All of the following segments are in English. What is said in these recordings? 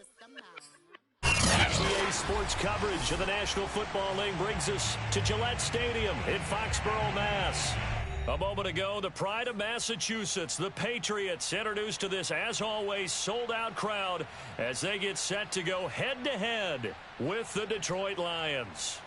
EA Sports coverage of the National Football League brings us to Gillette Stadium in Foxborough, Mass. A moment ago, the pride of Massachusetts, the Patriots, introduced to this, as always, sold-out crowd as they get set to go head-to-head with the Detroit Lions.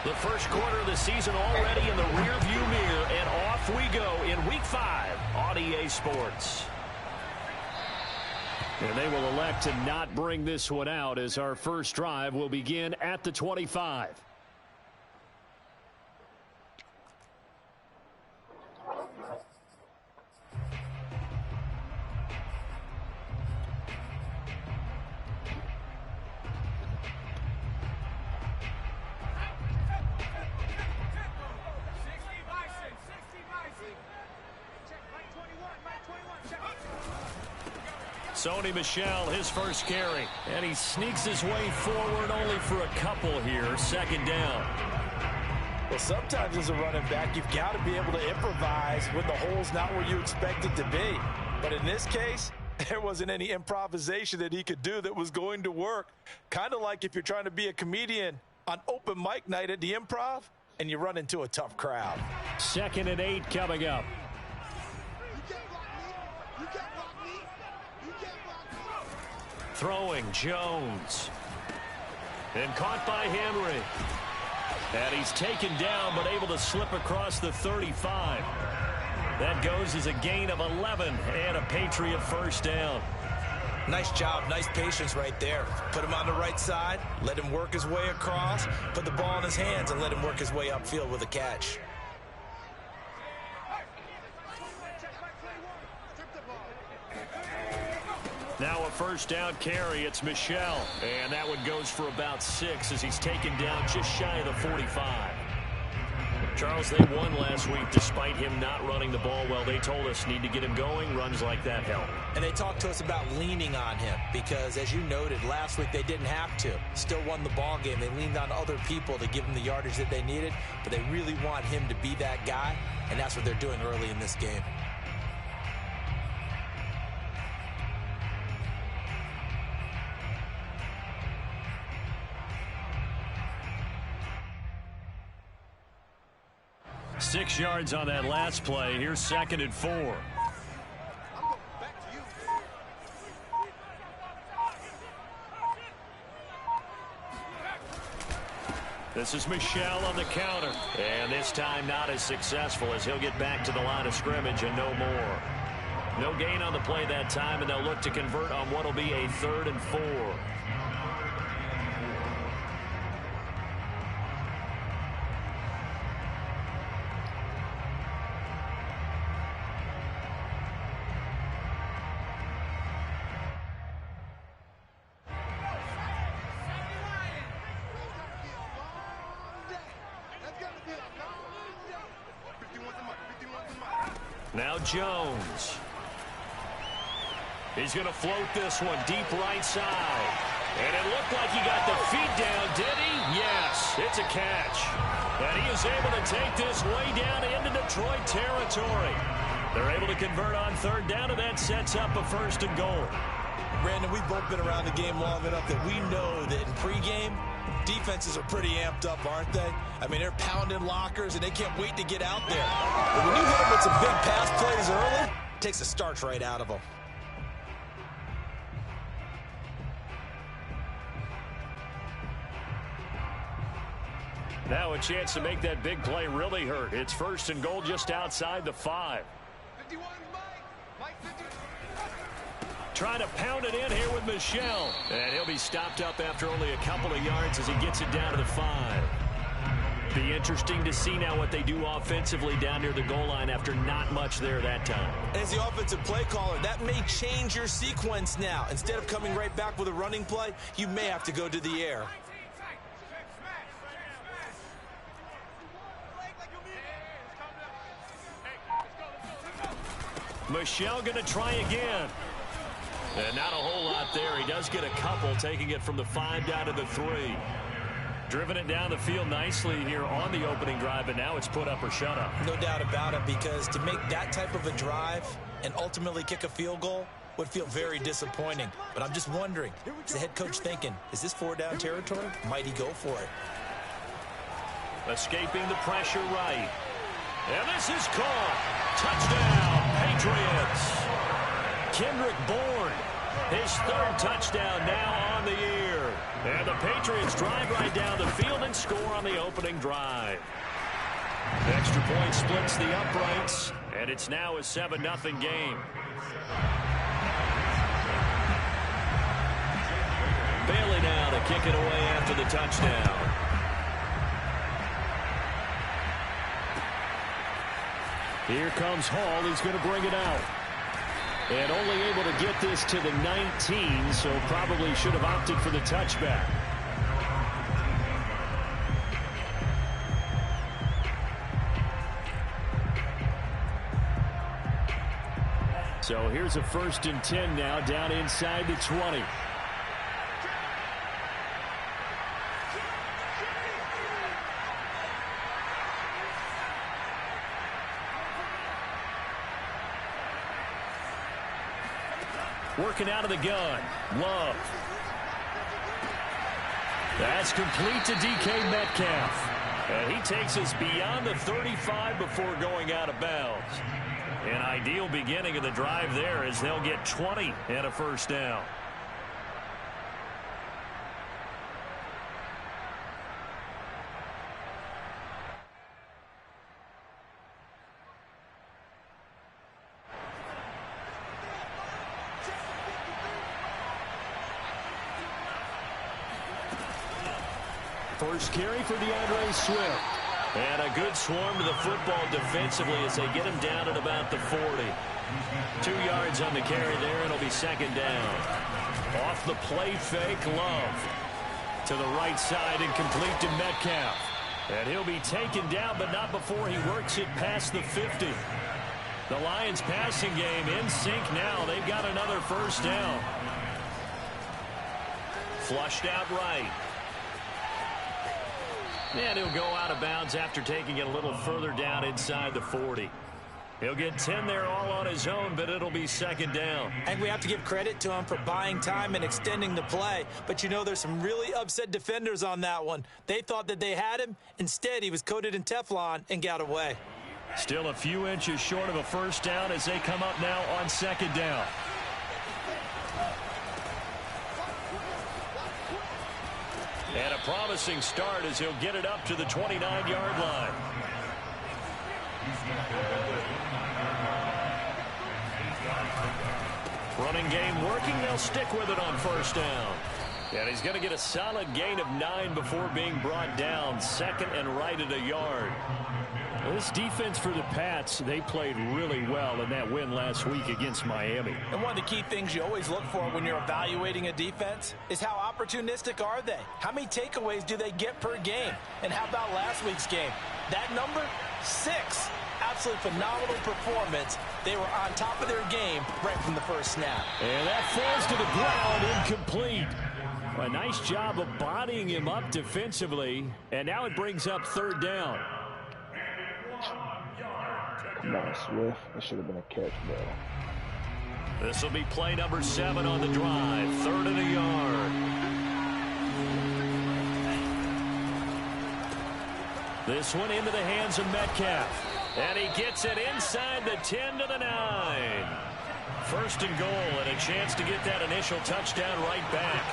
The first quarter of the season already in the rearview mirror, and off we go in Week 5 on EA Sports. And they will elect to not bring this one out as our first drive will begin at the 25. Sony Michel, his first carry, and he sneaks his way forward only for a couple here. Second down. Well, sometimes as a running back, you've got to be able to improvise when the hole's not where you expect it to be. But in this case, there wasn't any improvisation that he could do that was going to work. Kind of like if you're trying to be a comedian on open mic night at the Improv and you run into a tough crowd. 2nd and 8 coming up. Throwing Jones. And caught by Henry. And he's taken down but able to slip across the 35. That goes as a gain of 11 and a Patriot first down. Nice job, nice patience right there. Put him on the right side, let him work his way across, put the ball in his hands and let him work his way upfield with a catch. Now a first down carry. It's Michel. And that one goes for about 6 as he's taken down just shy of the 45. Charles, they won last week despite him not running the ball well. They told us need to get him going. Runs like that help. And they talked to us about leaning on him because, as you noted, last week they didn't have to. Still won the ball game. They leaned on other people to give them the yardage that they needed, but they really want him to be that guy, and that's what they're doing early in this game. Six yards on that last play. Here's 2nd and 4. This is Michel on the counter. And this time not as successful as he'll get back to the line of scrimmage and no more. No gain on the play that time, and they'll look to convert on what will be a 3rd and 4. Now Jones. He's going to float this one deep right side. And it looked like he got the feet down, did he? Yes, it's a catch. And he is able to take this way down into Detroit territory. They're able to convert on 3rd down, and that sets up a 1st and goal. Brandon, we've both been around the game long enough that we know that in pregame, defenses are pretty amped up, aren't they? I mean, they're pounding lockers, and they can't wait to get out there. But when you hit them with some big pass plays early, it takes the starch right out of them. Now a chance to make that big play really hurt. It's 1st and goal just outside the 5. 51, Mike 51. Trying to pound it in here with Michel. And he'll be stopped up after only a couple of yards as he gets it down to the 5. Be interesting to see now what they do offensively down near the goal line after not much there that time. As the offensive play caller, that may change your sequence now. Instead of coming right back with a running play, you may have to go to the air. Michel going to try again. And not a whole lot there. He does get a couple, taking it from the 5 down to the 3. Driven it down the field nicely here on the opening drive, and now it's put up or shut up. No doubt about it, because to make that type of a drive and ultimately kick a field goal would feel very disappointing. But I'm just wondering, is the head coach thinking, is this 4-down territory? Might he go for it? Escaping the pressure right. And this is caught. Touchdown, Patriots. Kendrick Bourne, his 3rd touchdown now on the year. And the Patriots drive right down the field and score on the opening drive. Extra point splits the uprights, and it's now a 7-0 game. Bailey now to kick it away after the touchdown. Here comes Hall. He's going to bring it out. And only able to get this to the 19, so probably should have opted for the touchback. So here's a 1st and 10 now, down inside the 20. Working out of the gun. Love. That's complete to DK Metcalf. And he takes us beyond the 35 before going out of bounds. An ideal beginning of the drive there, as they'll get 20 and a 1st down. First carry for DeAndre Swift. And a good swarm to the football defensively as they get him down at about the 40. 2 yards on the carry there, and it'll be 2nd down. Off the play fake, Love. To the right side and complete to Metcalf. And he'll be taken down, but not before he works it past the 50. The Lions passing game in sync now. They've got another 1st down. Flushed out right. And he'll go out of bounds after taking it a little further down inside the 40. He'll get 10 there all on his own, but it'll be 2nd down. And we have to give credit to him for buying time and extending the play. But, you know, there's some really upset defenders on that one. They thought that they had him. Instead, he was coated in Teflon and got away. Still a few inches short of a 1st down as they come up now on 2nd down. And a promising start as he'll get it up to the 29-yard line. Running game working. They'll stick with it on 1st down. And he's going to get a solid gain of 9 before being brought down. 2nd and right at a yard. Well, this defense for the Pats, they played really well in that win last week against Miami. And one of the key things you always look for when you're evaluating a defense is how opportunistic are they? How many takeaways do they get per game? And how about last week's game? That number, 6. Absolutely phenomenal performance. They were on top of their game right from the 1st snap. And that falls to the ground, incomplete. A nice job of bodying him up defensively. And now it brings up 3rd down. Nice, Swift. That should have been a catch, bro. This will be play number 7 on the drive. 3rd and a yard. This one into the hands of Metcalf. And he gets it inside the 10 to the 9. 1st and goal, and a chance to get that initial touchdown right back.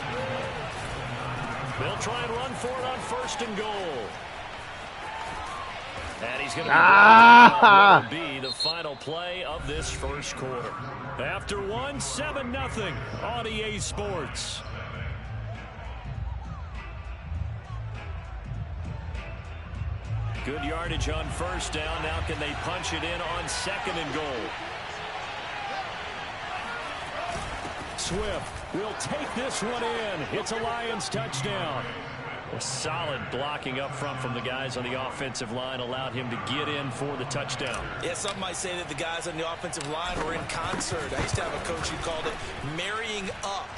They'll try and run for it on 1st and goal. And he's going to be the final play of this 1st quarter. After 7-0 on EA Sports. Good yardage on 1st down. Now can they punch it in on 2nd and goal? Swift will take this one in. It's a Lions touchdown. A solid blocking up front from the guys on the offensive line allowed him to get in for the touchdown. Yeah, some might say that the guys on the offensive line were in concert. I used to have a coach who called it marrying up,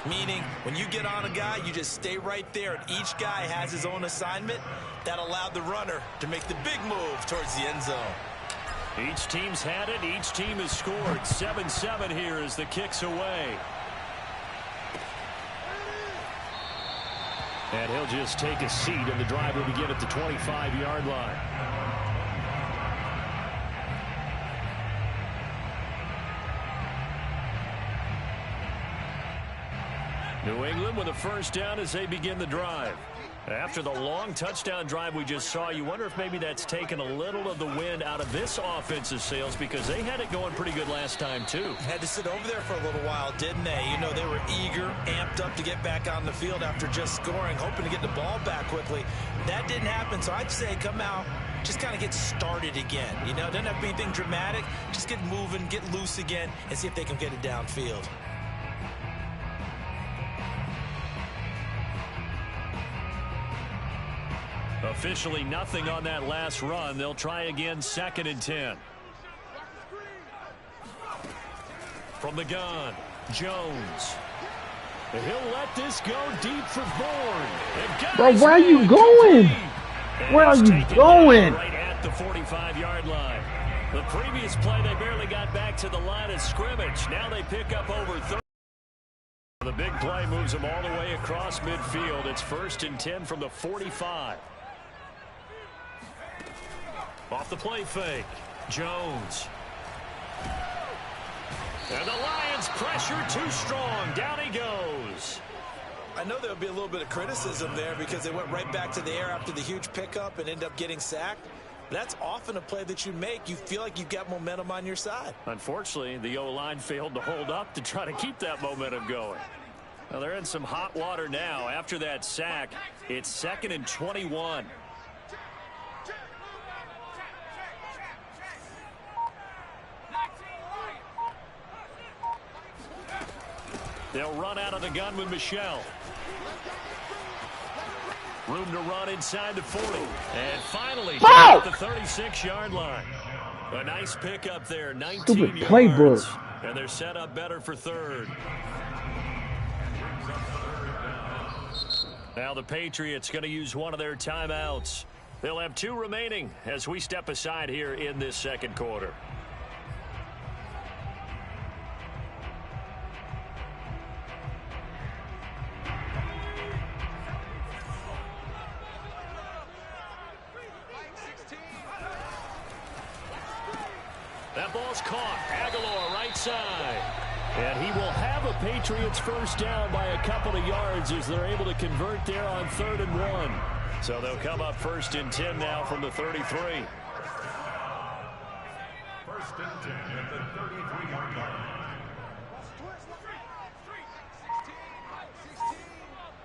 meaning when you get on a guy, you just stay right there, and each guy has his own assignment. That allowed the runner to make the big move towards the end zone. Each team's had it. Each team has scored. 7-7 here as the kick's away. And he'll just take a seat, and the drive will begin at the 25-yard line. New England with a first down as they begin the drive. After the long touchdown drive we just saw, you wonder if maybe that's taken a little of the wind out of this offensive sails, because they had it going pretty good last time too. Had to sit over there for a little while, didn't they? You know, they were eager, amped up to get back on the field after just scoring, hoping to get the ball back quickly. That didn't happen, so I'd say come out, just kind of get started again. You know, it doesn't have to be anything dramatic. Just get moving, get loose again, and see if they can get it downfield. Officially nothing on that last run. They'll try again, 2nd and 10. From the gun, Jones. And he'll let this go deep for Bourne. Bro, where are you going? Where are you going? Right at the 45-yard line. The previous play, they barely got back to the line of scrimmage. Now they pick up over 30. The big play moves them all the way across midfield. It's 1st and 10 from the 45. Off the play fake, Jones. And the Lions pressure too strong. Down he goes. I know there'll be a little bit of criticism there because they went right back to the air after the huge pickup and end up getting sacked. That's often a play that you make. You feel like you've got momentum on your side. Unfortunately, the O-line failed to hold up to try to keep that momentum going. Well, they're in some hot water now. After that sack, it's 2nd and 21. They'll run out of the gun with Michelle. Room to run inside the 40. And finally, at the 36-yard line. A nice pickup there, 19 Stupid yards. playbook. And they're set up better for 3rd. Now the Patriots going to use one of their timeouts. They'll have 2 remaining as we step aside here in this 2nd quarter. That ball's caught. Aguilar right side. And he will have a Patriots first down by a couple of yards as they're able to convert there on 3rd and 1. So they'll come up 1st and 10 now from the 33. 1st and 10 at the 33-yard line.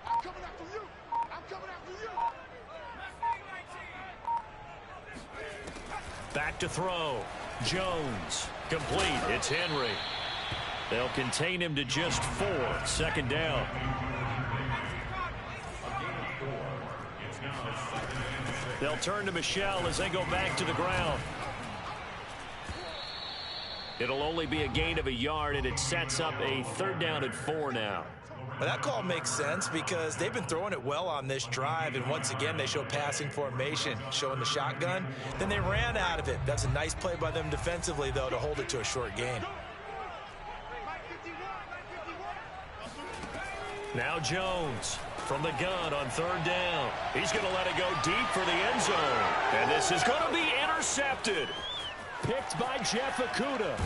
I'm coming after you. I'm coming after you. Back to throw. Jones. Complete. It's Henry. They'll contain him to just 4. 2nd down. They'll turn to Michelle as they go back to the ground. It'll only be a gain of a yard, and it sets up a 3rd down and 4 now. Well, that call makes sense because they've been throwing it well on this drive, and once again they show passing formation, showing the shotgun. Then they ran out of it. That's a nice play by them defensively, though, to hold it to a short gain. Now Jones from the gun on 3rd down. He's going to let it go deep for the end zone. And this is going to be intercepted. Picked by Jeff Okudah.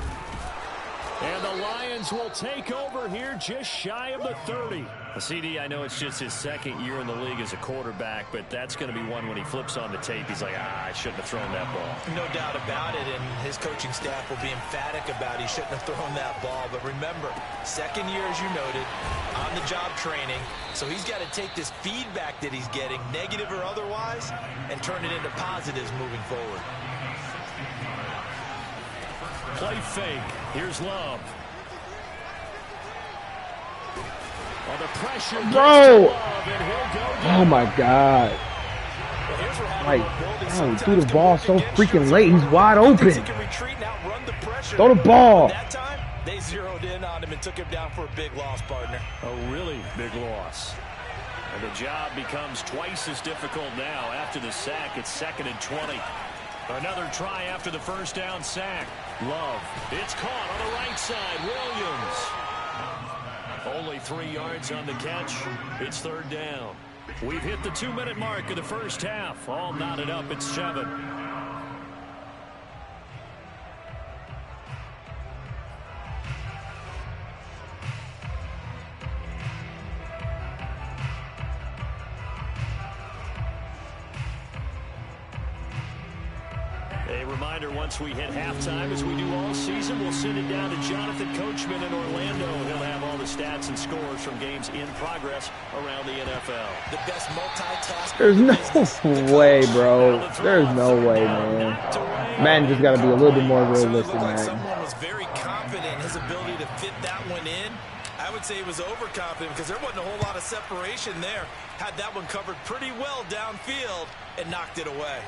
And the Lions will take over here just shy of the 30. CD, I know it's just his 2nd year in the league as a quarterback, but that's going to be one when he flips on the tape. He's like, I shouldn't have thrown that ball. No doubt about it, and his coaching staff will be emphatic about he shouldn't have thrown that ball. But remember, 2nd year, as you noted, on-the-job training. So he's got to take this feedback that he's getting, negative or otherwise, and turn it into positives moving forward. Play fake. Here's Love. Well, the pressure Bro! gets to Love, and he'll go down. Oh my God. Like, oh, he threw the ball so freaking late. He's wide open. Throw the ball. That time, they zeroed in on him and took him down for a big loss, partner. A really big loss. And the job becomes twice as difficult now. After the sack, it's 2nd and 20. Another try after the first down sack. Love. It's caught on the right side. Williams. Only 3 yards on the catch. It's 3rd down. We've hit the 2-minute mark of the first half. All knotted up at 7. A reminder, once we hit halftime, as we do all season, we'll send it down to Jonathan Coachman in Orlando. He'll have all the stats and scores from games in progress around the NFL. The best multitasker. There's no way, bro. There's no way, man. Man just got to be a little bit more realistic, man. Someone was very confident in his ability to fit that one in. I would say he was overconfident because there wasn't a whole lot of separation there. Had that one covered pretty well downfield and knocked it away.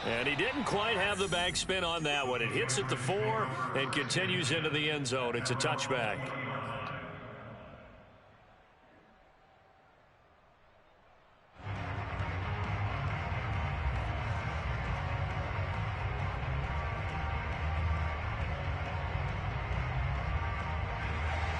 And he didn't quite have the backspin on that one. It hits at the 4 and continues into the end zone. It's a touchback.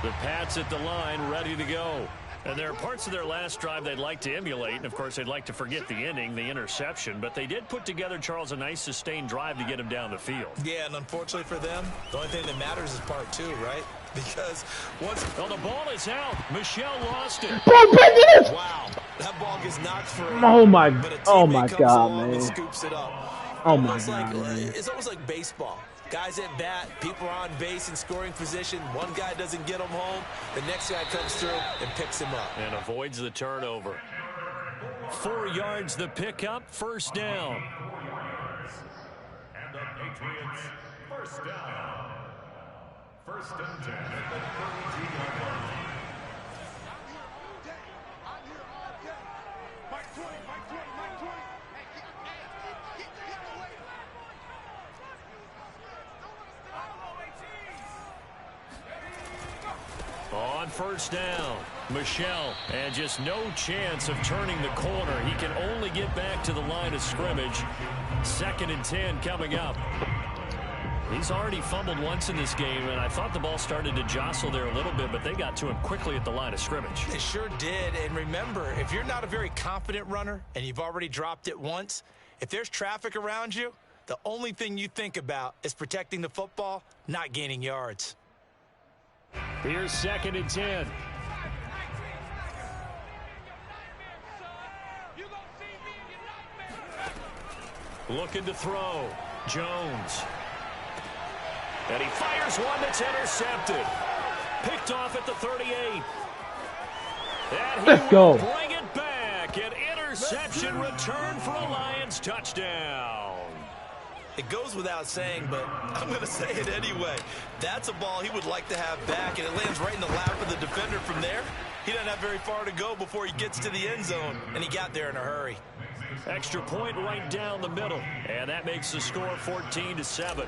The Pats at the line, ready to go. And there are parts of their last drive they'd like to emulate. And, of course, they'd like to forget the inning, the interception. But they did put together, Charles, a nice sustained drive to get him down the field. Yeah, and unfortunately for them, the only thing that matters is part 2, right? Because once... Well, the ball is out. Michelle lost it. Bro, break it! Wow. That ball gets knocked for... Oh my God, man. man. Scoops it up. Oh my God, man. It's almost like baseball. Guys at bat, people are on base in scoring position. One guy doesn't get them home. The next guy comes through and picks him up. And avoids the turnover. 4 yards the pickup, first down. And the Patriots, first down. 1st and 10 at the 32-yard line. I'm here all day. Mike 20, Mike 20, Mike 20. Hey, get away. On first down, Michelle, and just no chance of turning the corner. He can only get back to the line of scrimmage. 2nd and 10 coming up. He's already fumbled once in this game, and I thought the ball started to jostle there a little bit, but they got to him quickly at the line of scrimmage. They sure did, and remember, if you're not a very confident runner and you've already dropped it once, if there's traffic around you, the only thing you think about is protecting the football, not gaining yards. Here's 2nd and 10. Looking to throw. Jones. And he fires one that's intercepted. Picked off at the 38. And he Let's go. will bring it back. An interception return for a Lions touchdown. It goes without saying, but I'm going to say it anyway. That's a ball he would like to have back, and it lands right in the lap of the defender from there. He doesn't have very far to go before he gets to the end zone, and he got there in a hurry. Extra point right down the middle, and that makes the score 14-7.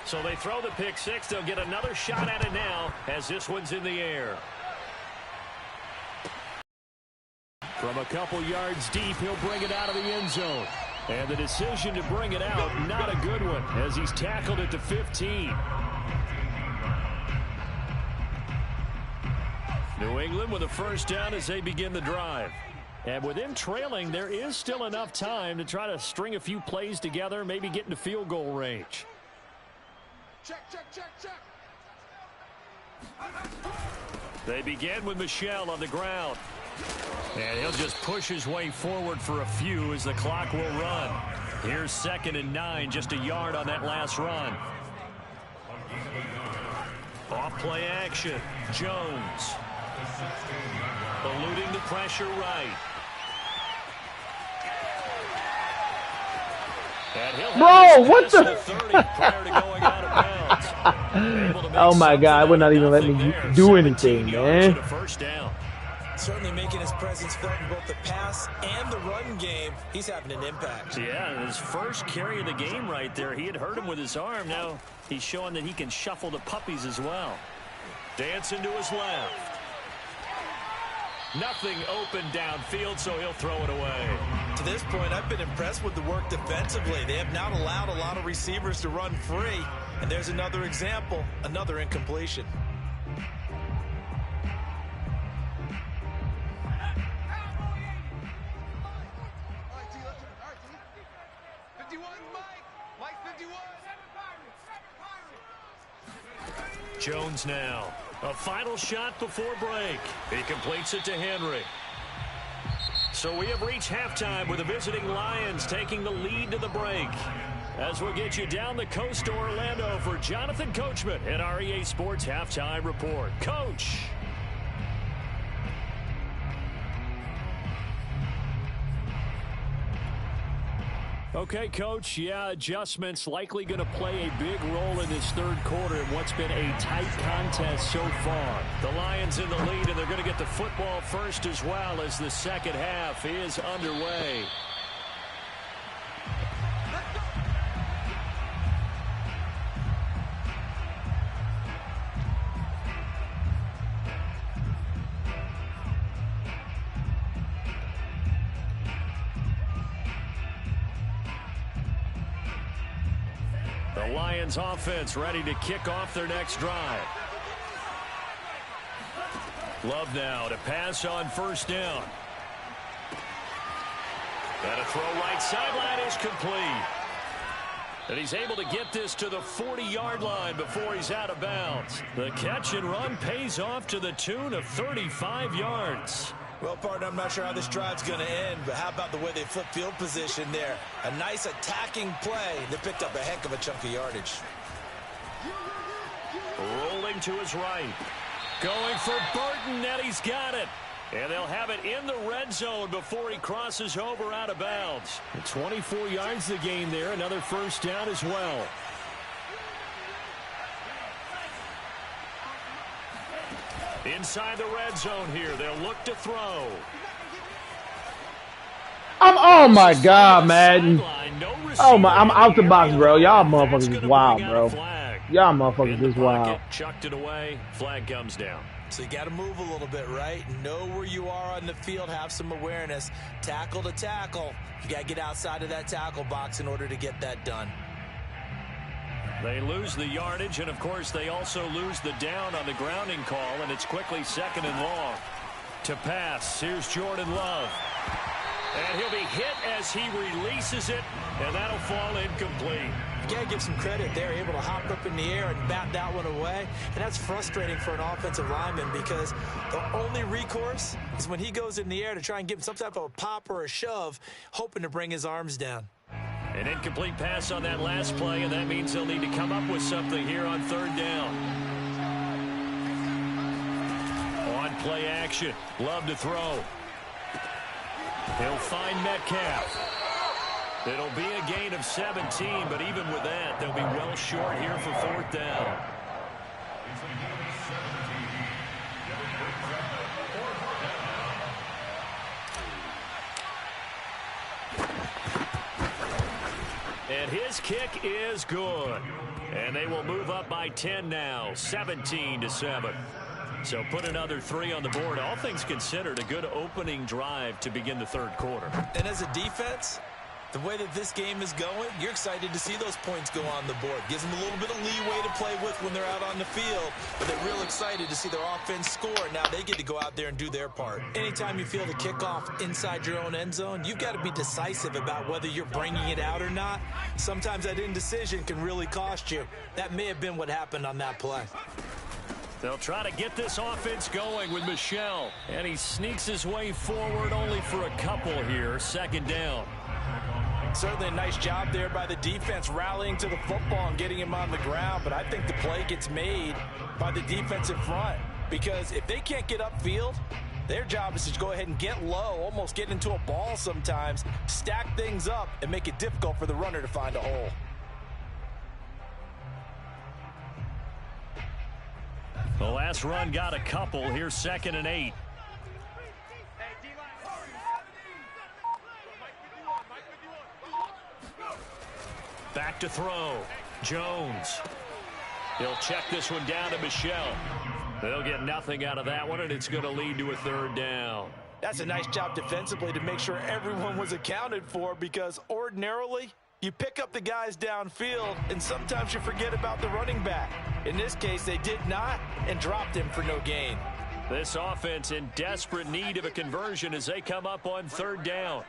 So they throw the pick six. They'll get another shot at it now as this one's in the air. From a couple yards deep, he'll bring it out of the end zone. And the decision to bring it out, not a good one, as he's tackled at the 15. New England with a first down as they begin the drive. And with them trailing, there is still enough time to try to string a few plays together, maybe get into field goal range. Check, check, check, check. They begin with Michelle on the ground. And he'll just push his way forward for a few as the clock will run. Here's 2nd and 9, just a yard on that last run. Off play action. Jones. Eluding the pressure right. And he'll Bro, what the? 30 prior to going out of bounds. Oh my God, would not even let me do anything, man. Certainly making his presence felt in both the pass and the run game. He's having an impact. Yeah, his first carry of the game right there. He had hurt him with his arm. Now he's showing that he can shuffle the puppies as well. Dancing to his left. Nothing open downfield, so he'll throw it away. To this point, I've been impressed with the work defensively. They have not allowed a lot of receivers to run free. And there's another example, another incompletion. Jones now. A final shot before break. He completes it to Henry. So we have reached halftime with the visiting Lions taking the lead to the break. As we'll get you down the coast to Orlando for Jonathan Coachman at our EA Sports Halftime Report. Coach. Okay, Coach, yeah, adjustments likely going to play a big role in this third quarter in what's been a tight contest so far. The Lions in the lead, and they're going to get the football first as well as the second half is underway. The Lions offense ready to kick off their next drive. Love now to pass on first down. And a throw right sideline is complete. And he's able to get this to the 40-yard line before he's out of bounds. The catch and run pays off to the tune of 35 yards. Well, partner, I'm not sure how this drive's going to end, but how about the way they flip field position there? A nice attacking play. They picked up a heck of a chunk of yardage. Rolling to his right. Going for Burton, and he's got it. And they'll have it in the red zone before he crosses over out of bounds. 24 yards the gain there. Another first down as well. Inside the red zone here. They'll look to throw. Oh my God, man. Oh my, I'm out the box, bro. Y'all motherfuckers is wild, bro. Y'all motherfuckers is wild. Chucked it away. Flag comes down. So you got to move a little bit, right? Know where you are on the field. Have some awareness. Tackle to tackle. You got to get outside of that tackle box in order to get that done. They lose the yardage, and, of course, they also lose the down on the grounding call, and it's quickly second and long. To pass, here's Jordan Love. And he'll be hit as he releases it, and that'll fall incomplete. You got to give some credit there, able to hop up in the air and bat that one away. And that's frustrating for an offensive lineman because the only recourse is when he goes in the air to try and give some type of a pop or a shove, hoping to bring his arms down. An incomplete pass on that last play, and that means they'll need to come up with something here on third down. On play action. Love to throw. He'll find Metcalf. It'll be a gain of 17, but even with that, they'll be well short here for fourth down. And his kick is good. And they will move up by 10 now, 17-7. So put another 3 on the board. All things considered, a good opening drive to begin the third quarter. And as a defense, the way that this game is going, you're excited to see those points go on the board. Gives them a little bit of leeway to play with when they're out on the field. But they're real excited to see their offense score. Now they get to go out there and do their part. Anytime you feel the kickoff inside your own end zone, you've got to be decisive about whether you're bringing it out or not. Sometimes that indecision can really cost you. That may have been what happened on that play. They'll try to get this offense going with Michel. And he sneaks his way forward only for a couple here. Second down. Certainly a nice job there by the defense rallying to the football and getting him on the ground. But I think the play gets made by the defensive front. Because if they can't get upfield, their job is to go ahead and get low, almost get into a ball sometimes, stack things up, and make it difficult for the runner to find a hole. The last run got a couple. Here's 2nd and 8. Back to throw. Jones. He'll check this one down to Michelle. They'll get nothing out of that one, and it's going to lead to a 3rd down. That's a nice job defensively to make sure everyone was accounted for, because ordinarily you pick up the guys downfield and sometimes you forget about the running back. In this case, they did not and dropped him for no gain. This offense in desperate need of a conversion as they come up on 3rd down.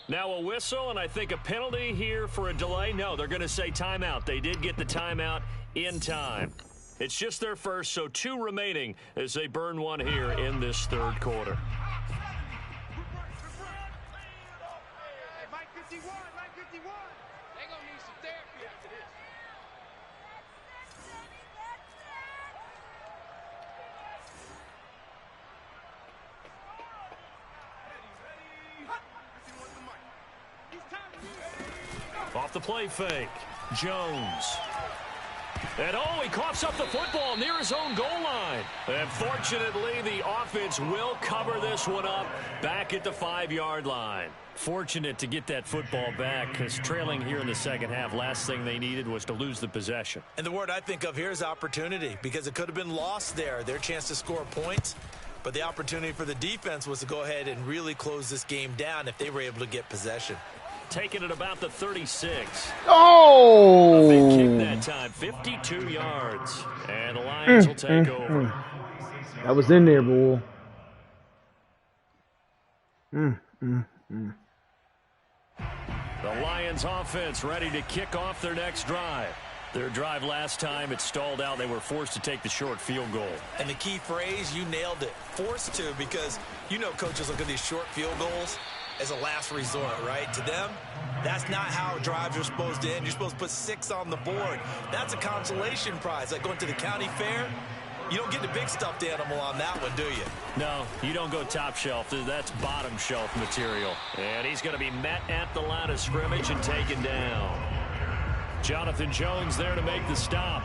Now a whistle, and I think a penalty here for a delay. No, they're going to say timeout. They did get the timeout in time. It's just their first, so 2 remaining as they burn one here in this 3rd quarter. Off the play fake. Jones. And he coughs up the football near his own goal line. And fortunately, the offense will cover this one up back at the 5-yard line. Fortunate to get that football back, because trailing here in the second half, last thing they needed was to lose the possession. And the word I think of here is opportunity, because it could have been lost there, their chance to score points. But the opportunity for the defense was to go ahead and really close this game down if they were able to get possession. Taking it about the 36. Oh! A big kick that time, 52 yards. And the Lions will take over. That was in there, boy. The Lions offense ready to kick off their next drive. Their drive last time, it stalled out. They were forced to take the short field goal. And the key phrase, you nailed it. Forced to, because you know coaches look at these short field goals as a last resort, right? To them, that's not how drives are supposed to end. You're supposed to put 6 on the board. That's a consolation prize. Like going to the county fair, you don't get the big stuffed animal on that one, do you? No, you don't go top shelf. That's bottom shelf material. And he's going to be met at the line of scrimmage and taken down. Jonathan Jones there to make the stop.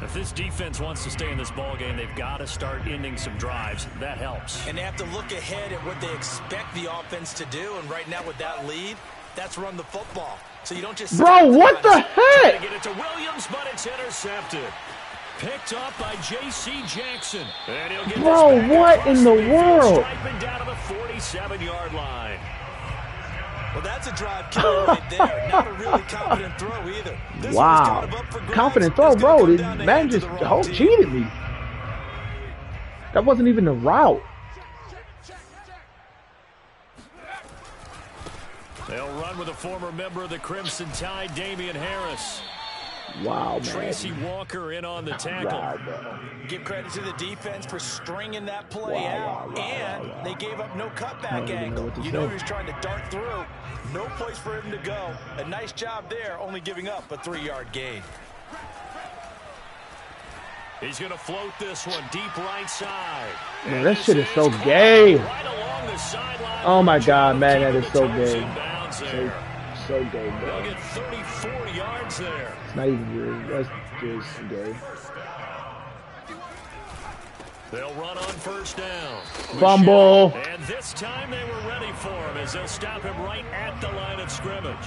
If this defense wants to stay in this ballgame, they've got to start ending some drives. That helps. And they have to look ahead at what they expect the offense to do. And right now with that lead, that's run the football. So you don't just... Bro, what the heck? Get it to Williams, but it's intercepted. Picked up by J.C. Jackson. And he'll get Bro, what in the world? Striping down to the 47-yard line. Well, that's a drive killer right there. Not a really confident throw either. This wow. kind of up for grabs. Confident throw, bro. Man just cheated me. That wasn't even the route. They'll run with a former member of the Crimson Tide, Damian Harris. Wow, man. Tracy Walker in on the tackle. Wow, give credit to the defense for stringing that play out. They gave up no cutback angle. You know he was trying to dart through. No place for him to go. A nice job there, only giving up a 3-yard gain. He's going to float this one deep right side. Man, that shit is so gay. Right along the sideline. Oh, my God, man, that is so gay. So gay, bro. They'll get 34 yards there. It's not even weird. That's just gay. They'll run on first down. Fumble. Michelle, and this time they were ready for him as they'll stop him right at the line of scrimmage.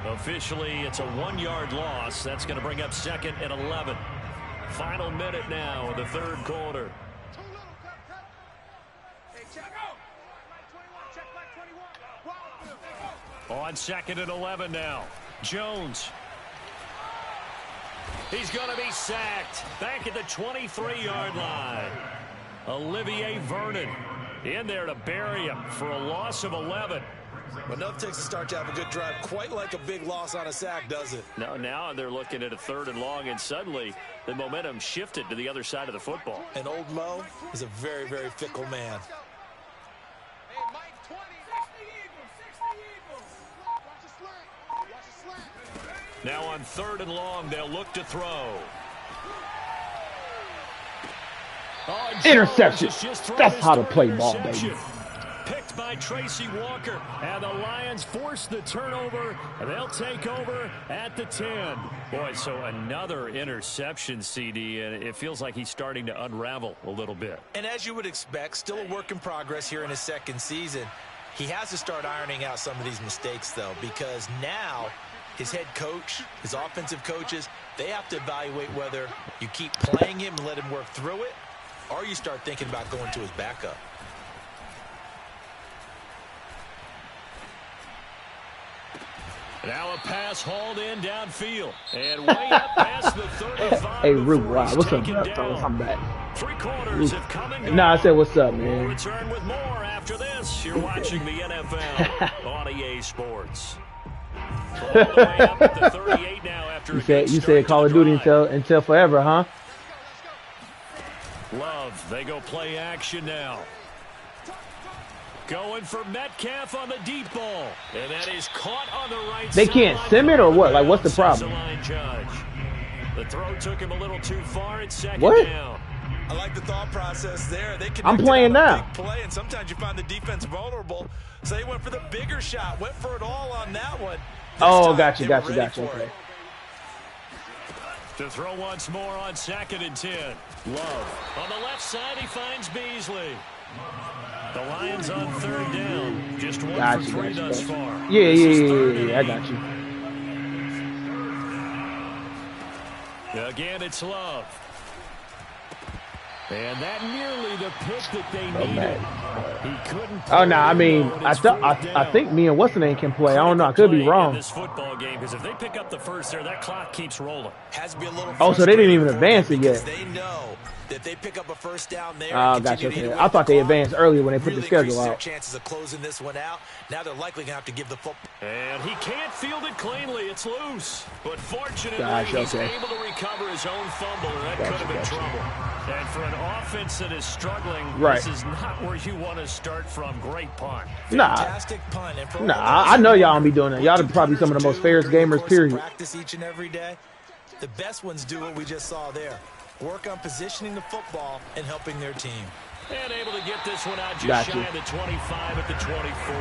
Officially, it's a 1-yard loss. That's going to bring up 2nd and 11. Final minute now of the 3rd quarter. On 2nd and 11 now. Jones. He's going to be sacked. Back at the 23-yard line. Olivier Vernon in there to bury him for a loss of 11. Enough takes to start to have a good drive. Quite like a big loss on a sack, does it? No, now they're looking at a 3rd and long, and suddenly the momentum shifted to the other side of the football. And old Mo is a very, very fickle man. Now on 3rd and long, they'll look to throw. Oh, Interception. That's how to play ball, baby. Picked by Tracy Walker, and the Lions force the turnover. They'll take over at the 10. Boy, so another interception, CD, and it feels like he's starting to unravel a little bit. And as you would expect, still a work in progress here in his second season. He has to start ironing out some of these mistakes, though, because now his head coach, his offensive coaches, they have to evaluate whether you keep playing him and let him work through it, or you start thinking about going to his backup. Now a pass hauled in downfield. And way up past the 35. Hey, Root, wow. What's up, man? I'm back. 3/4 have come and gone. Nah, I said, what's up, We'll man? return with more after this. You're watching the NFL on EA Sports. All the way up at the 38 now after You said Call of Duty until forever, huh? Love, they go play action now. Going for Metcalf on the deep ball. And that is caught on the right side. They can't sim it or what? Like, what's the problem? The throw took him a little too far. It's second down. I like the thought process there. I'm playing now. Big play, and sometimes you find the defense vulnerable. So they went for the bigger shot, went for it all on that one. Oh, gotcha. Okay. To throw once more on 2nd and 10. Love. On the left side, he finds Beasley. The Lions on 3rd down. Just one for 3 thus far. Yeah. I got you. Again, it's Love. And that nearly the pick that they needed. He couldn't. Oh no, I mean, I think me and what's the name can play. I don't know. I could be wrong. This football game, because if they pick up the first there, that clock keeps rolling. Has to be a little. Oh, so they didn't even advance it yet. They know that they pick up a first down there. Oh, gotcha. Okay. I thought they advanced earlier when they put the schedule out. Their chances of closing this one out. Now they're likely going to have to give the football. And he can't field it cleanly. It's loose. But fortunately, he's okay. able to recover his own fumble, and that could have been trouble. And for an offense that is struggling, this is not where you want to start from. Great punt. Fantastic punt. And I know y'all don't be doing that. Y'all are probably some of the most fairest gamers, period. Practice each and every day. The best ones do what we just saw there. Work on positioning the football and helping their team. And able to get this one out just shy of the 25 at the 24.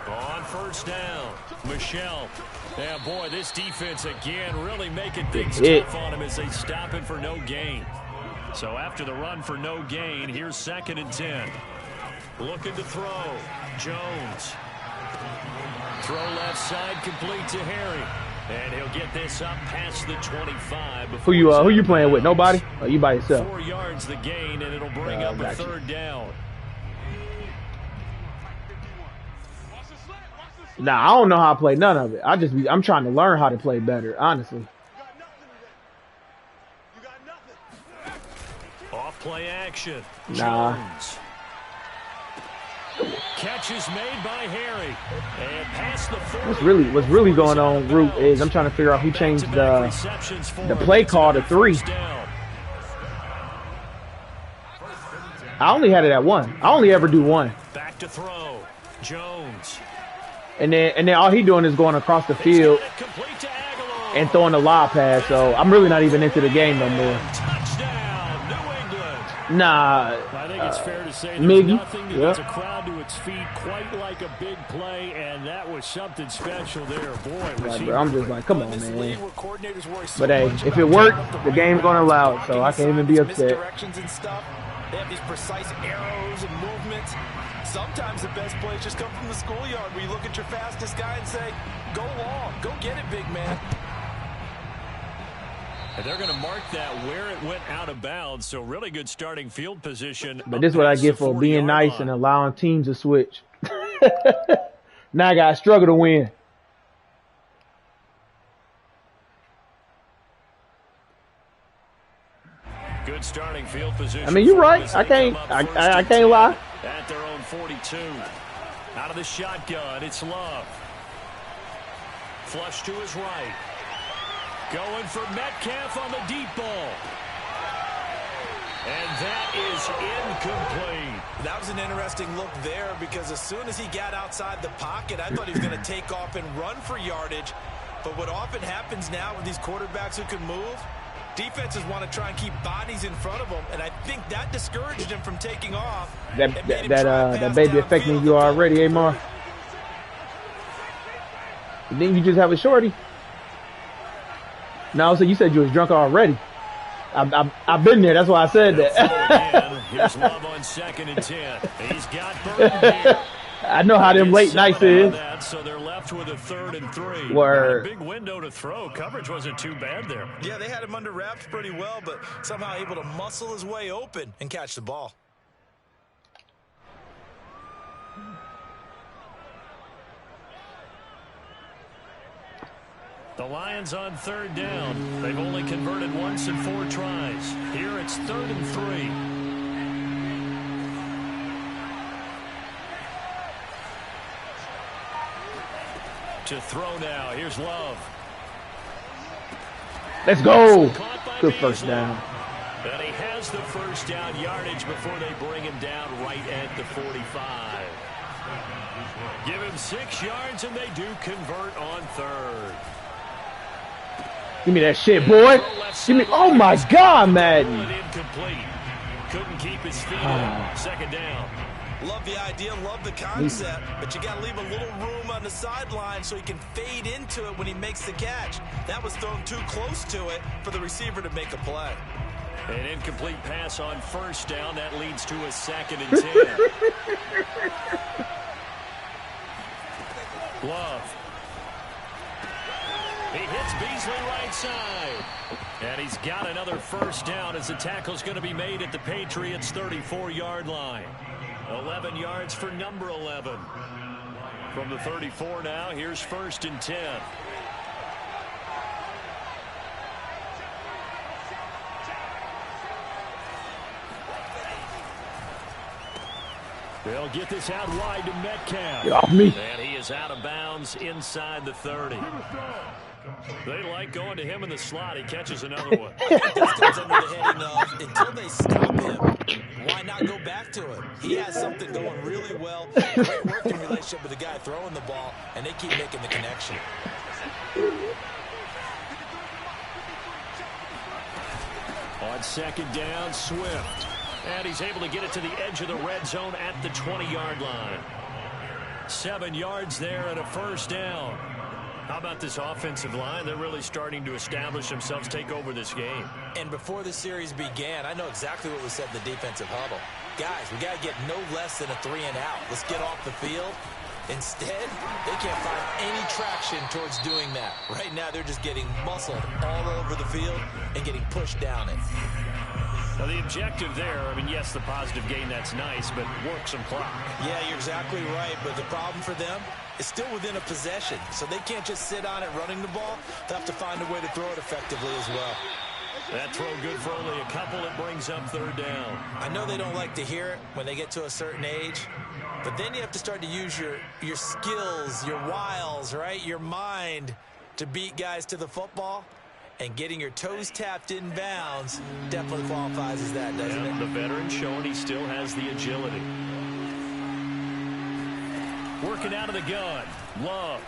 On 1st down, Michelle. Yeah, boy, this defense again really making things tough on him as they stop it for no gain. So after the run for no gain, here's 2nd and 10. Looking to throw. Jones. Throw left side, complete to Harry. And he'll get this up past the 25. Who you playing with? Nobody? Or you by yourself? 4 yards the gain, and it'll bring up a 3rd down. Nah, I don't know how to play none of it. I'm trying to learn how to play better, honestly. Off play action. Nah. Jones. Catch is made by Harry. And past the 40. What's really going on, Root, is I'm trying to figure out who changed the play call to 3. I only had it at 1. I only ever do 1. Back to throw. Jones. And then all he doing is going across the field and throwing a lob pass. So I'm really not even into the game no more. Touchdown, New England. Nah. I think it's fair to say there's Miggy. nothing that gets a crowd to its feet quite like a big play, and that was something special there. Boy, was he. I'm just like, come on, man. But hey, if it worked, the game's gonna allow it, so I can't even be upset. They have these precise arrows and movements. Sometimes the best plays just come from the schoolyard where you look at your fastest guy and say, go long, go get it, big man. And they're going to mark that where it went out of bounds, so really good starting field position. But this is what I get for being nice and allowing teams to switch. Now I got to struggle to win. Good starting field position. I mean, you're right. I can't lie. At their own 42. Out of the shotgun, it's Love. Flush to his right. Going for Metcalf on the deep ball. And that is incomplete. That was an interesting look there because as soon as he got outside the pocket, I thought he was going to take off and run for yardage. But what often happens now with these quarterbacks who can move, defenses want to try and keep bodies in front of them, and I think that discouraged him from taking off. That baby affecting you already, Amar. Didn't you just have a shorty? No, so you said you was drunk already. I've been there. That's why I said that. Here's Love on 2nd and 10. He's got Burton here. I know how them late nights is. So they're left with a 3rd and 3. Word. A big window to throw. Coverage wasn't too bad there. Yeah, they had him under wraps pretty well, but somehow able to muscle his way open and catch the ball. The Lions on 3rd down. They've only converted once in 4 tries. Here it's 3rd and 3. To throw now. Here's Love. Let's go. Good first down. And he has the first down yardage before they bring him down right at the 45. Give him 6 yards, and they do convert on 3rd. Give me that shit, boy. Give me. Oh my God, Madden. Incomplete. Couldn't keep his feet in. 2nd down. Love the idea, love the concept, but you got to leave a little room on the sideline so he can fade into it when he makes the catch. That was thrown too close to it for the receiver to make a play. An incomplete pass on 1st down. That leads to a 2nd and 10. Love. He hits Beasley right side. And he's got another first down as the tackle's going to be made at the Patriots' 34-yard line. 11 yards for number 11. From the 34 now, here's 1st and 10. They'll get this out wide to Metcalf. Get off me. And he is out of bounds inside the 30. They like going to him in the slot. He catches another one. This comes under the heading of, until they stop him, why not go back to it? He has something going really well. Great working relationship with the guy throwing the ball, and they keep making the connection. On 2nd down, Swift. And he's able to get it to the edge of the red zone at the 20-yard line. 7 yards there and a first down. How about this offensive line? They're really starting to establish themselves, take over this game. And before the series began, I know exactly what was said in the defensive huddle. Guys, we got to get no less than a 3-and-out. Let's get off the field. Instead, they can't find any traction towards doing that. Right now, they're just getting muscled all over the field and getting pushed down it. Now, the objective there, I mean, yes, the positive gain, that's nice, but work some clock. Yeah, you're exactly right, but the problem for them is still within a possession, so they can't just sit on it running the ball. They'll have to find a way to throw it effectively as well. That throw good for only a couple. It brings up 3rd down. I know they don't like to hear it when they get to a certain age, but then you have to start to use your skills, your wiles, right, your mind to beat guys to the football. And getting your toes tapped in bounds definitely qualifies as that, doesn't it? The veteran showing he still has the agility. Working out of the gun. Love.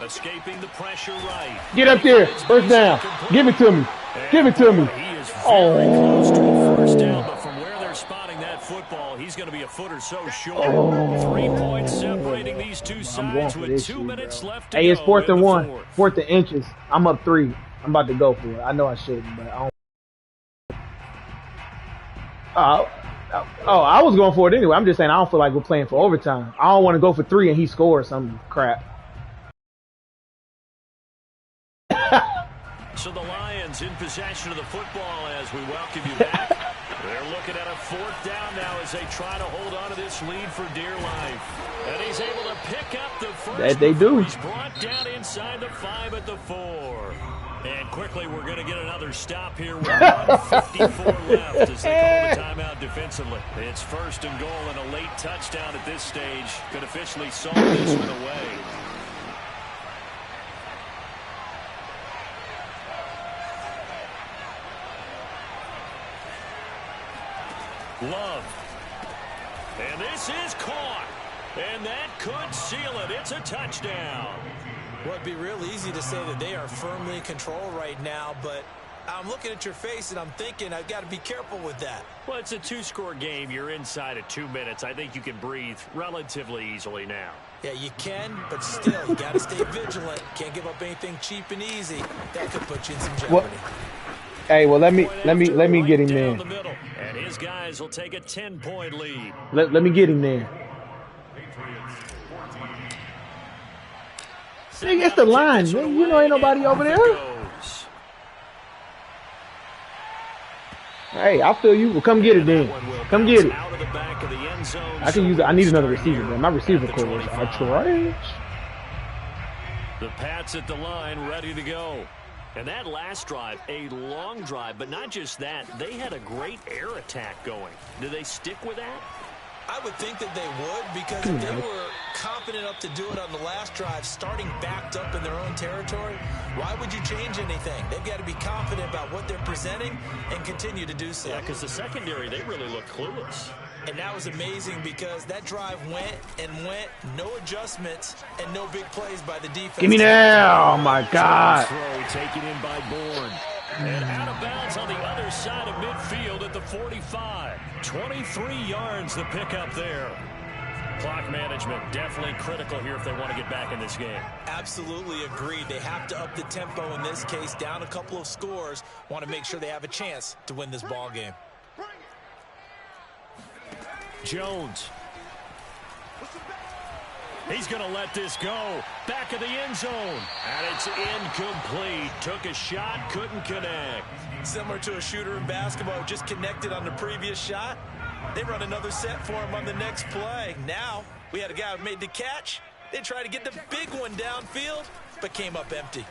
Escaping the pressure right. Get up there. First down. Give it to me. Give it to me. He is very close to a first down, but from where they're spotting that football, he's going to be a foot or so short. 3 points separating these two sides with 2 minutes left to go. Hey, it's 4th and 1. 4th and inches. I'm up 3. I'm about to go for it. I know I shouldn't, but I don't. I was going for it anyway. I'm just saying I don't feel like we're playing for overtime. I don't want to go for 3 and he scores some crap. So the Lions in possession of the football as we welcome you back. They're looking at a 4th down now as they try to hold on to this lead for dear life. And he's able to pick up the first. That they do. He's brought down inside the 5 at the 4. And quickly we're going to get another stop here with 1:54 left as they call the timeout defensively. It's 1st and goal and a late touchdown at this stage could officially solve this one away. Love. And this is caught. And that could seal it. It's a touchdown. Well, it'd be real easy to say that they are firmly in control right now, but I'm looking at your face and I'm thinking I've got to be careful with that. Well, it's a two-score game. You're inside of 2 minutes. I think you can breathe relatively easily now. Yeah, you can, but still, you got to stay vigilant. Can't give up anything cheap and easy. That could put you in some jeopardy. Well, hey, well, let me get him there. And his guys will take a 10-point lead. Let me get him there. Hey, it's the line, man. You know ain't nobody over there. Hey, I feel you. Well, come get it then. Come get it. I can use it. I need another receiver, man. My receiver cores are trash. The Pats at the line, ready to go. And that last drive, a long drive, but not just that. They had a great air attack going. Do they stick with that? I would think that they would, because if they were confident enough to do it on the last drive, starting backed up in their own territory, why would you change anything? They've got to be confident about what they're presenting and continue to do so. Yeah, because the secondary, they really look clueless. And that was amazing because that drive went and went, no adjustments, and no big plays by the defense. Give me now! Oh, my God. Throw taken in by Bourne. And out of bounds on the other side of midfield at the 45. 23 yards the pickup there. Clock management definitely critical here if they want to get back in this game. Absolutely agreed. They have to up the tempo in this case, down a couple of scores. Want to make sure they have a chance to win this ball game. Jones. He's going to let this go. Back of the end zone. And it's incomplete. Took a shot, couldn't connect. Similar to a shooter in basketball who just connected on the previous shot. They run another set for him on the next play. Now, we had a guy who made the catch. They tried to get the big one downfield, but came up empty.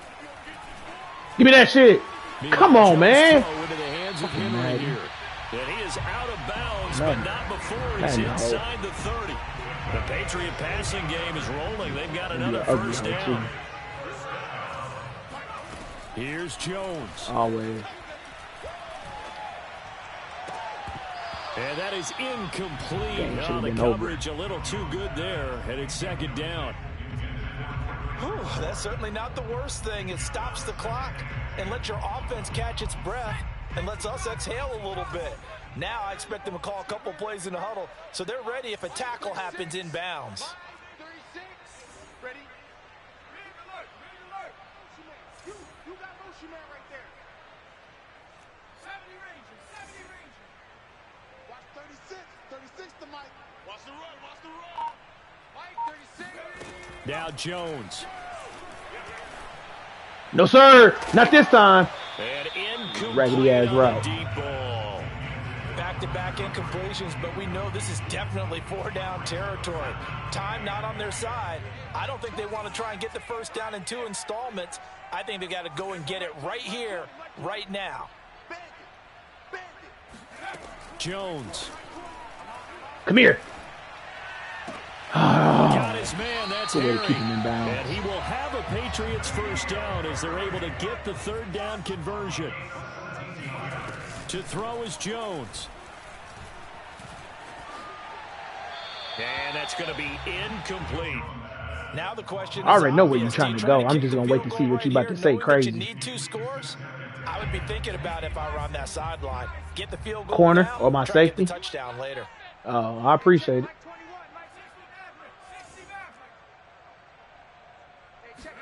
Give me that shit. Come on, man. Into the hands of Henry here. And he is out of bounds, but not before he's inside the 30. The Patriot passing game is rolling. They've got another first down. Here's Jones. Always. And that is incomplete. Oh, the coverage a little too good there. And it's second down. Whew, that's certainly not the worst thing. It stops the clock and lets your offense catch its breath and lets us exhale a little bit. Now I expect them to call a couple plays in the huddle, so they're ready if a tackle happens inbounds. 36. Ready? You got motion man right there. 70 Ranger, 70 Ranger. Watch 36. 36 to Mike. Watch the run, watch the run. Mike, 36. Now Jones. No, sir. Not this time. And incomplete. Raggedy ass route. Deep ball. Back-to-back incompletions, but we know this is definitely four-down territory. Time not on their side. I don't think they want to try and get the first down in 2 installments. I think they got to go and get it right here, right now. Jones. Come here. Got his man. That's Good way to Harry. keep him in bounds. And he will have a Patriots first down as they're able to get the third down conversion. To throw is Jones. And that's going to be incomplete. Now the question is I already know where obvious. you're trying Do to you go. try I'm kick just the going to wait field to see goal what you're right about to here, say knowing that crazy. you need 2 scores? I would be thinking about it if I were on that sideline. Get the field goal Corner now, or my try to get safety? the touchdown later. Oh, I appreciate it.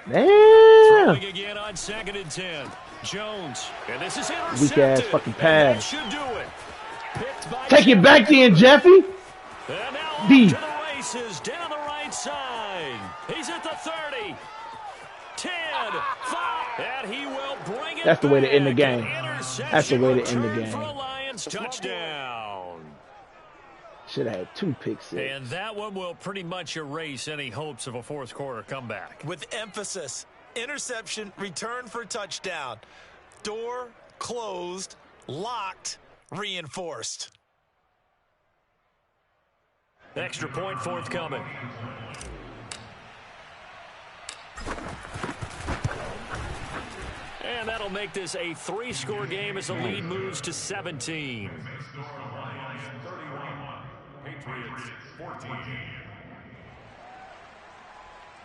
Throwing Damn. again on 2nd and 10. Jones. And this is intercepted. Weak ass fucking And that pass. should do it. Picked by Take it back then, Jeffy. And now off D. to the races down the right side. He's at the 30. 10, 5, and he will bring it That's the way to end the back. game. An That's the way to end the return game. For a Lions touchdown. Should have had 2 picks. And that one will pretty much erase any hopes of a fourth quarter comeback. With emphasis, interception, return for touchdown. Door closed, locked, reinforced. Extra point forthcoming. And that'll make this a 3-score game as the lead moves to 17. Lions 31, Patriots 14.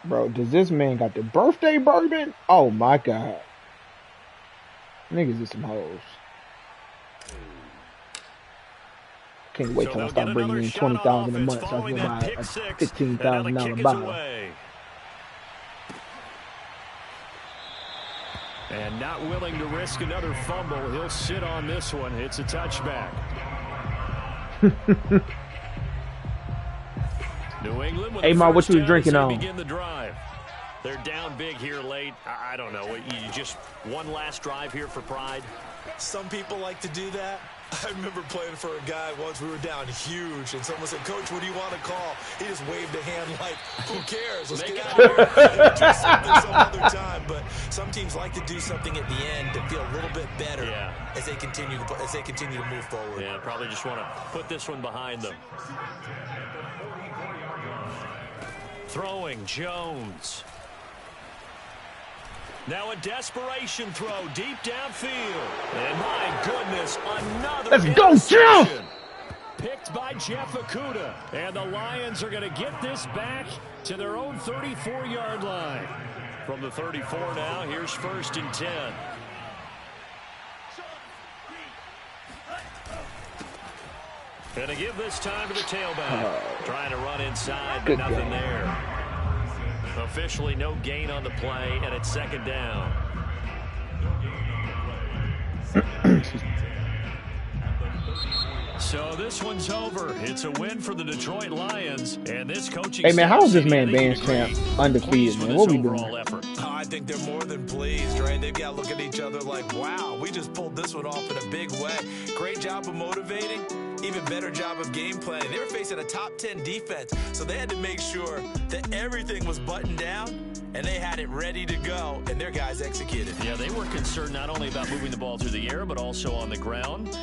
Bro, does this man got the birthday bourbon? Oh my god. Niggas is some hoes. Can't wait till I start bringing in 20,000 a month so I can buy a $15,000 bottle. And not willing to risk another fumble. He'll sit on this one. It's a touchback. New England with hey, Ma, what you was drinking on? Begin the drive. They're down big here late. I don't know. You just one last drive here for pride. Some people like to do that. I remember playing for a guy once. We were down huge, and someone said, "Coach, what do you want to call?" He just waved a hand like, "Who cares? Let's get out of here. Do something some other time." But some teams like to do something at the end to feel a little bit better as they continue to move forward. Yeah, probably just want to put this one behind them. Throwing Jones. Now a desperation throw deep downfield. And my goodness, another Let's go, Jeff! Picked by Jeff Okudah. And the Lions are going to get this back to their own 34-yard line. From the 34 now, here's 1st and 10. Going to give this time to the tailback. Trying to run inside, but nothing there. Officially no gain on the play, and it's 2nd down. So this one's over. It's a win for the Detroit Lions, and this coaching. Hey man, how is this man Vance champ undefeated, man? What we doing? I think they're more than pleased, right? They've got to look at each other like, wow, we just pulled this one off in a big way. Great job of motivating. Even better job of game planning. They were facing a top 10 defense, so they had to make sure that everything was buttoned down, and they had it ready to go, and their guys executed. Yeah, they were concerned not only about moving the ball through the air, but also on the ground.